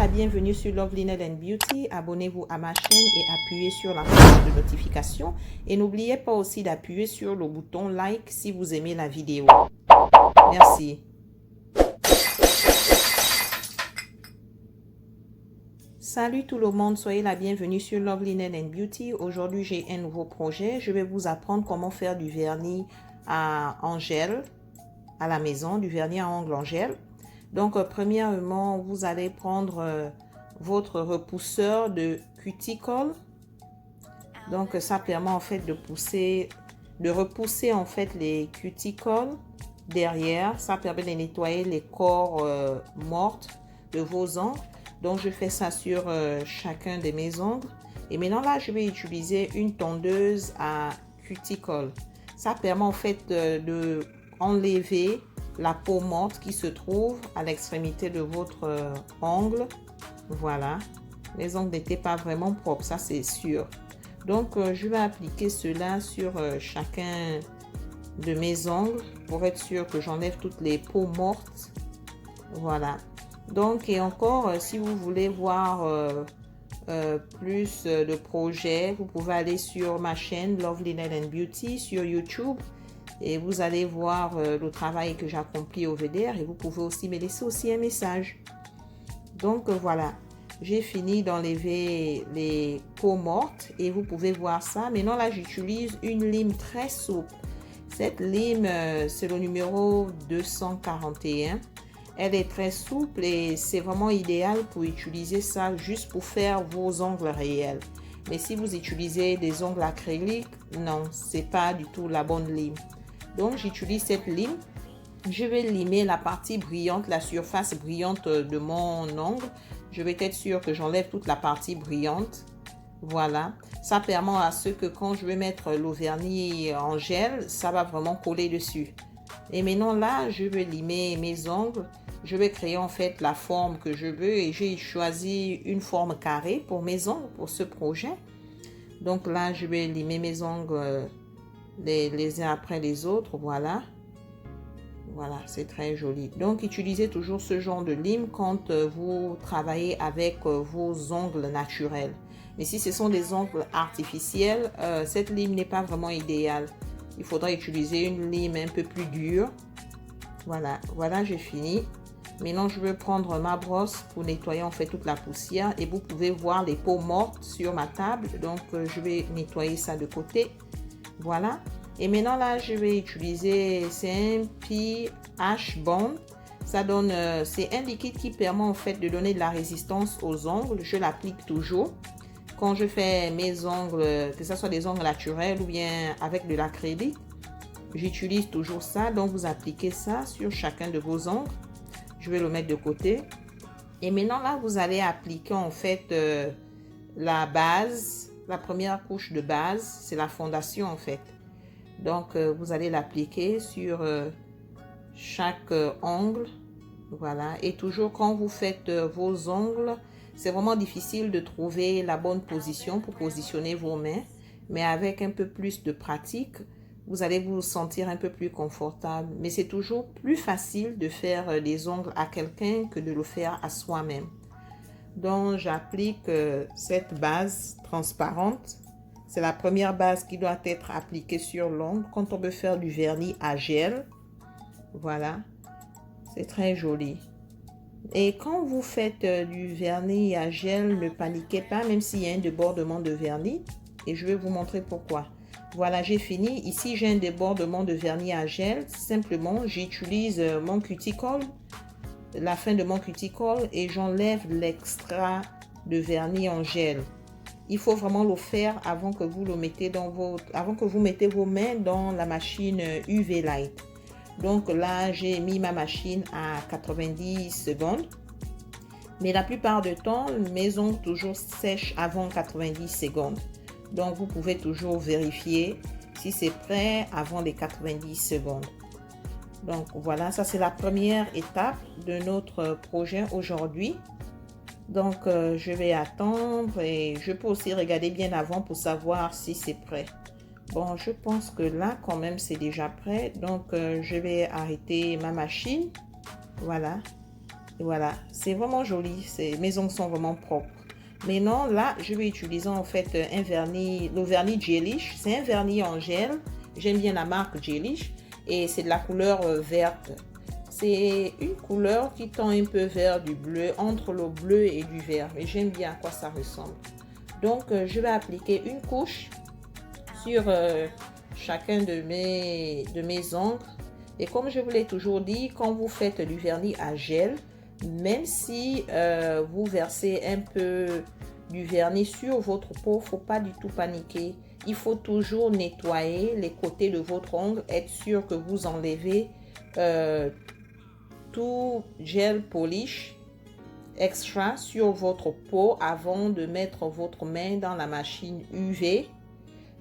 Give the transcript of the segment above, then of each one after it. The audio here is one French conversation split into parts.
la bienvenue sur Love Linen and Beauty. Abonnez-vous à ma chaîne et appuyez sur la cloche de notification. Et n'oubliez pas aussi d'appuyer sur le bouton like si vous aimez la vidéo. Merci. Salut tout le monde, soyez la bienvenue sur Love Linen and Beauty. Aujourd'hui, j'ai un nouveau projet. Je vais vous apprendre comment faire du vernis en gel à la maison, du vernis à ongles en gel. Donc, premièrement, vous allez prendre votre repousseur de cuticle. Donc, ça permet en fait de repousser en fait les cuticles derrière. Ça permet de nettoyer les corps mortes de vos ongles. Donc, je fais ça sur chacun de mes ongles. Et maintenant, là, je vais utiliser une tondeuse à cuticle. Ça permet en fait de enlever la peau morte qui se trouve à l'extrémité de votre ongle. Voilà, les ongles n'étaient pas vraiment propres, ça c'est sûr. Donc je vais appliquer cela sur chacun de mes ongles pour être sûr que j'enlève toutes les peaux mortes. Voilà. Donc, et encore, si vous voulez voir plus de projets, vous pouvez aller sur ma chaîne Love Linen and Beauty sur YouTube. Et vous allez voir le travail que j'accomplis au VDR et vous pouvez aussi me laisser aussi un message. Donc voilà, j'ai fini d'enlever les peaux mortes et vous pouvez voir ça. Maintenant là, j'utilise une lime très souple. Cette lime, c'est le numéro 241. Elle est très souple et c'est vraiment idéal pour utiliser ça juste pour faire vos ongles réels. Mais si vous utilisez des ongles acryliques, non, c'est pas du tout la bonne lime. Donc, j'utilise cette lime. Je vais limer la partie brillante, la surface brillante de mon ongle. Je vais être sûr que j'enlève toute la partie brillante. Voilà. Ça permet à ce que quand je vais mettre le vernis en gel, ça va vraiment coller dessus. Et maintenant, là, je vais limer mes ongles. Je vais créer en fait la forme que je veux et j'ai choisi une forme carrée pour mes ongles, pour ce projet. Donc là, je vais limer mes ongles les uns après les autres. Voilà, c'est très joli. Donc utilisez toujours ce genre de lime quand vous travaillez avec vos ongles naturels. Mais si ce sont des ongles artificiels, cette lime n'est pas vraiment idéale. Il faudra utiliser une lime un peu plus dure. Voilà, j'ai fini. Maintenant, je vais prendre ma brosse pour nettoyer en fait toute la poussière et vous pouvez voir les peaux mortes sur ma table. Donc, je vais nettoyer ça de côté. Voilà. Et maintenant, là, je vais utiliser, c'est un pH Bond. Ça donne, c'est un liquide qui permet en fait de donner de la résistance aux ongles. Je l'applique toujours quand je fais mes ongles, que ce soit des ongles naturels ou bien avec de l'acrylique. J'utilise toujours ça. Donc, vous appliquez ça sur chacun de vos ongles. Je vais le mettre de côté. Et maintenant, là, vous allez appliquer en fait la base, la première couche de base, c'est la fondation en fait. Donc, vous allez l'appliquer sur chaque ongle. Voilà. Et toujours quand vous faites vos ongles, c'est vraiment difficile de trouver la bonne position pour positionner vos mains. Mais avec un peu plus de pratique, vous allez vous sentir un peu plus confortable. Mais c'est toujours plus facile de faire les ongles à quelqu'un que de le faire à soi-même. Donc, j'applique cette base transparente. C'est la première base qui doit être appliquée sur l'ongle quand on veut faire du vernis à gel. Voilà, c'est très joli. Et quand vous faites du vernis à gel, ne paniquez pas, même s'il y a un débordement de vernis. Et je vais vous montrer pourquoi. Voilà, j'ai fini. Ici, j'ai un débordement de vernis à gel. Simplement, j'utilise mon cuticle, la fin de mon cuticle, et j'enlève l'extra de vernis en gel. Il faut vraiment le faire avant que vous le mettez avant que vous mettez vos mains dans la machine UV Light. Donc là, j'ai mis ma machine à 90 secondes. Mais la plupart du temps, mes ongles toujours sèchent avant 90 secondes. Donc, vous pouvez toujours vérifier si c'est prêt avant les 90 secondes. Donc, voilà, ça c'est la première étape de notre projet aujourd'hui. Donc, je vais attendre et je peux aussi regarder bien avant pour savoir si c'est prêt. Bon, je pense que là, quand même, c'est déjà prêt. Donc, je vais arrêter ma machine. Voilà. Voilà, c'est vraiment joli. Mes ongles sont vraiment propres. Maintenant, là, je vais utiliser en fait un vernis, le vernis Gelish. C'est un vernis en gel. J'aime bien la marque Gelish et c'est de la couleur verte. C'est une couleur qui tend un peu vers du bleu, entre le bleu et du vert. Mais j'aime bien à quoi ça ressemble. Donc, je vais appliquer une couche sur chacun de mes ongles. Et comme je vous l'ai toujours dit, quand vous faites du vernis à gel, même si vous versez un peu du vernis sur votre peau, il ne faut pas du tout paniquer. Il faut toujours nettoyer les côtés de votre ongle, être sûr que vous enlevez tout gel polish extra sur votre peau avant de mettre votre main dans la machine UV.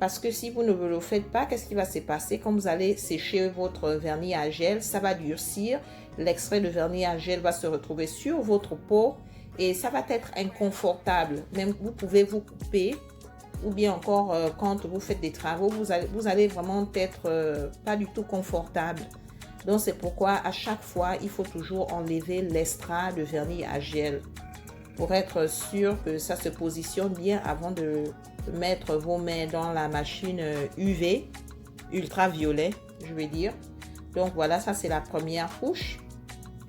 Parce que si vous ne le faites pas, qu'est-ce qui va se passer? Quand vous allez sécher votre vernis à gel, ça va durcir. L'extrait de vernis à gel va se retrouver sur votre peau et ça va être inconfortable. Même vous pouvez vous couper ou bien encore quand vous faites des travaux, vous allez vraiment être pas du tout confortable. Donc c'est pourquoi à chaque fois, il faut toujours enlever l'extrait de vernis à gel pour être sûr que ça se positionne bien avant de mettre vos mains dans la machine UV, ultraviolet, je vais dire. Donc voilà, ça c'est la première couche.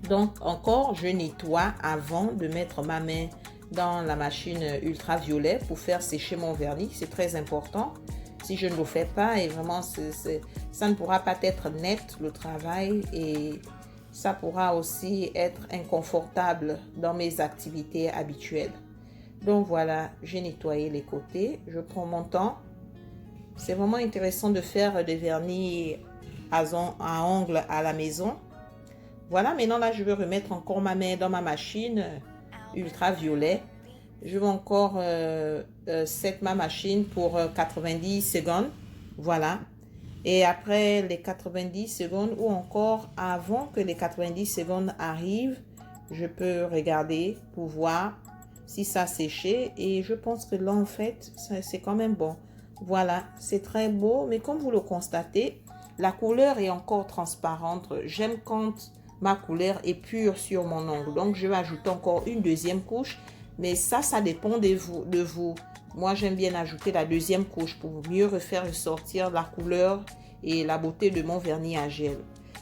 Donc encore, je nettoie avant de mettre ma main dans la machine ultraviolet pour faire sécher mon vernis. C'est très important. Si je ne le fais pas, et vraiment, ça ne pourra pas être net le travail et ça pourra aussi être inconfortable dans mes activités habituelles. Donc voilà, j'ai nettoyé les côtés. Je prends mon temps. C'est vraiment intéressant de faire des vernis à ongles à la maison. Voilà, maintenant là, je vais remettre encore ma main dans ma machine ultraviolet. Je vais encore set ma machine pour 90 secondes. Voilà. Et après les 90 secondes ou encore avant que les 90 secondes arrivent, je peux regarder pour voir si ça a séché. Et je pense que là, en fait, c'est quand même bon. Voilà, c'est très beau. Mais comme vous le constatez, la couleur est encore transparente. J'aime quand ma couleur est pure sur mon ongle. Donc, je vais ajouter encore une deuxième couche. Mais ça dépend de vous. Moi, j'aime bien ajouter la deuxième couche pour mieux refaire ressortir la couleur et la beauté de mon vernis à gel.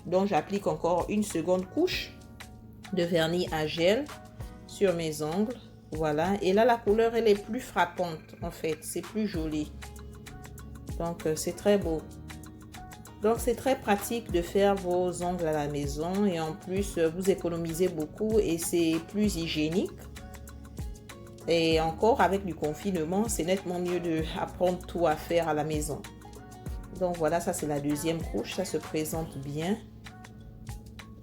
Donc, j'applique encore une seconde couche de vernis à gel sur mes ongles. Voilà. Et là, la couleur, elle est plus frappante, en fait. C'est plus joli. Donc, c'est très beau. Donc, c'est très pratique de faire vos ongles à la maison. Et en plus, vous économisez beaucoup et c'est plus hygiénique. Et encore, avec du confinement, c'est nettement mieux d'apprendre tout à faire à la maison. Donc voilà, ça c'est la deuxième couche. Ça se présente bien.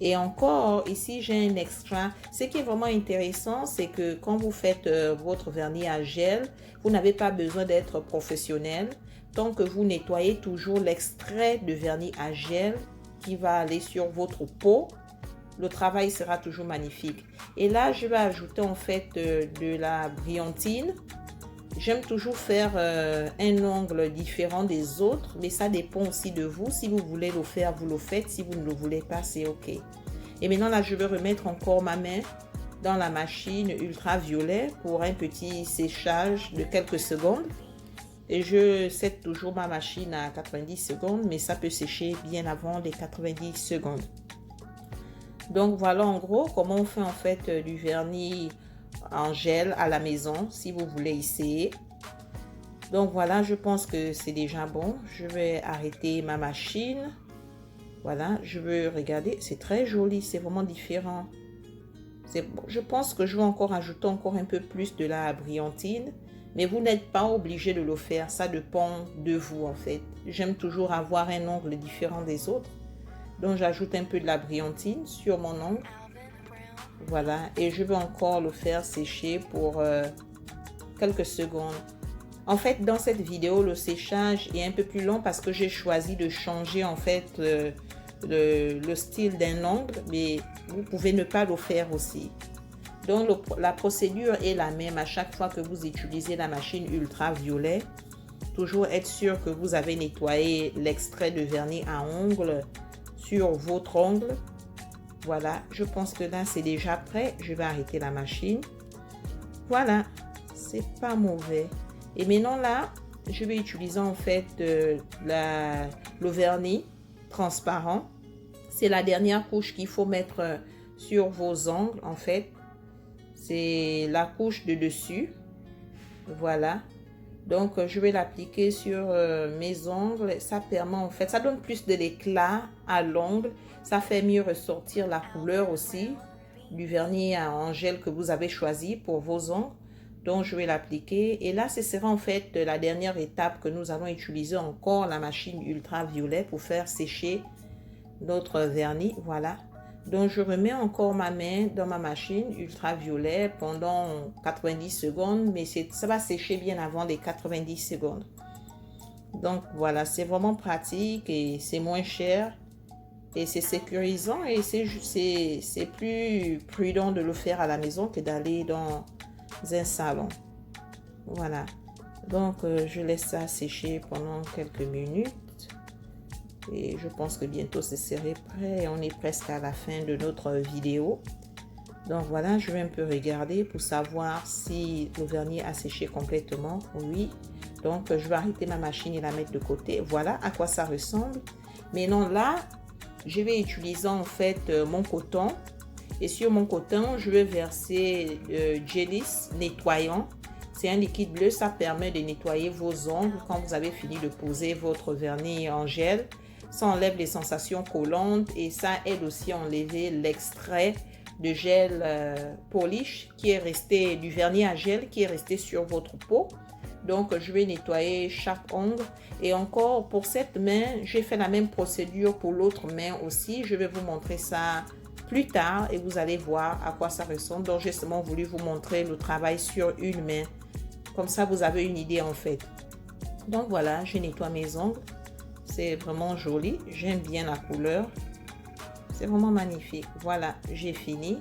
Et encore, ici, j'ai un extra. Ce qui est vraiment intéressant, c'est que quand vous faites votre vernis à gel, vous n'avez pas besoin d'être professionnel. Tant que vous nettoyez toujours l'extrait de vernis à gel qui va aller sur votre peau, le travail sera toujours magnifique. Et là, je vais ajouter en fait de la brillantine. J'aime toujours faire un ongle différent des autres, mais ça dépend aussi de vous. Si vous voulez le faire, vous le faites. Si vous ne le voulez pas, c'est OK. Et maintenant, là, je vais remettre encore ma main dans la machine ultraviolet pour un petit séchage de quelques secondes. Et je set toujours ma machine à 90 secondes, mais ça peut sécher bien avant les 90 secondes. Donc voilà en gros comment on fait en fait du vernis en gel à la maison si vous voulez essayer. Donc voilà, je pense que c'est déjà bon. Je vais arrêter ma machine. Voilà, je veux regarder. C'est très joli, c'est vraiment différent. Je pense que je vais encore ajouter encore un peu plus de la brillantine. Mais vous n'êtes pas obligé de le faire. Ça dépend de vous en fait. J'aime toujours avoir un ongle différent des autres. Donc, j'ajoute un peu de la brillantine sur mon ongle. Voilà. Et je vais encore le faire sécher pour quelques secondes. En fait, dans cette vidéo, le séchage est un peu plus long parce que j'ai choisi de changer en fait le style d'un ongle. Mais vous pouvez ne pas le faire aussi. Donc, la procédure est la même à chaque fois que vous utilisez la machine ultraviolet. Toujours être sûr que vous avez nettoyé l'extrait de vernis à ongles sur votre ongle. voilà, je pense que là c'est déjà prêt. Je vais arrêter la machine. Voilà, c'est pas mauvais. Et maintenant là, je vais utiliser en fait le vernis transparent. C'est la dernière couche qu'il faut mettre sur vos ongles en fait. C'est la couche de dessus. Voilà. Donc, je vais l'appliquer sur mes ongles. Ça permet en fait, ça donne plus de l'éclat à l'ongle. Ça fait mieux ressortir la couleur aussi du vernis en gel que vous avez choisi pour vos ongles. Donc, je vais l'appliquer. Et là, ce sera en fait la dernière étape que nous allons utiliser encore la machine ultraviolet pour faire sécher notre vernis. Voilà. Donc, je remets encore ma main dans ma machine ultraviolet pendant 90 secondes, mais ça va sécher bien avant les 90 secondes. Donc, voilà, c'est vraiment pratique et c'est moins cher et c'est sécurisant et c'est plus prudent de le faire à la maison que d'aller dans un salon. Voilà. Donc, je laisse ça sécher pendant quelques minutes. Et je pense que bientôt ce serait prêt. On est presque à la fin de notre vidéo. Donc voilà, je vais un peu regarder pour savoir si le vernis a séché complètement. Oui. Donc je vais arrêter ma machine et la mettre de côté. Voilà à quoi ça ressemble. Maintenant là, je vais utiliser en fait mon coton. Et sur mon coton, je vais verser Gelis nettoyant. C'est un liquide bleu, ça permet de nettoyer vos ongles quand vous avez fini de poser votre vernis en gel. Ça enlève les sensations collantes et ça aide aussi à enlever l'extrait de gel polish qui est resté, du vernis à gel qui est resté sur votre peau. Donc, je vais nettoyer chaque ongle. Et encore, pour cette main, j'ai fait la même procédure pour l'autre main aussi. Je vais vous montrer ça plus tard et vous allez voir à quoi ça ressemble. Donc, j'ai seulement voulu vous montrer le travail sur une main. Comme ça, vous avez une idée en fait. Donc, voilà, je nettoie mes ongles. C'est vraiment joli. J'aime bien la couleur. C'est vraiment magnifique. Voilà, j'ai fini.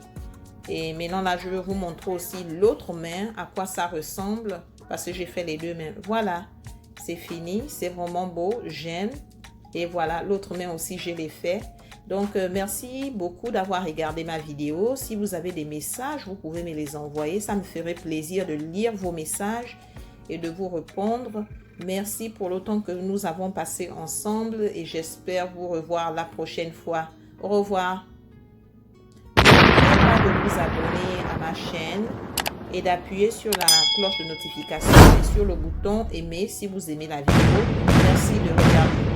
Et maintenant, là, je vais vous montrer aussi l'autre main, à quoi ça ressemble. Parce que j'ai fait les deux mains. Voilà, c'est fini. C'est vraiment beau. J'aime. Et voilà, l'autre main aussi, je l'ai fait. Donc, merci beaucoup d'avoir regardé ma vidéo. Si vous avez des messages, vous pouvez me les envoyer. Ça me ferait plaisir de lire vos messages et de vous répondre. Merci pour le temps que nous avons passé ensemble et j'espère vous revoir la prochaine fois. Au revoir. N'oubliez pas de vous abonner à ma chaîne et d'appuyer sur la cloche de notification et sur le bouton aimer si vous aimez la vidéo. Merci de regarder.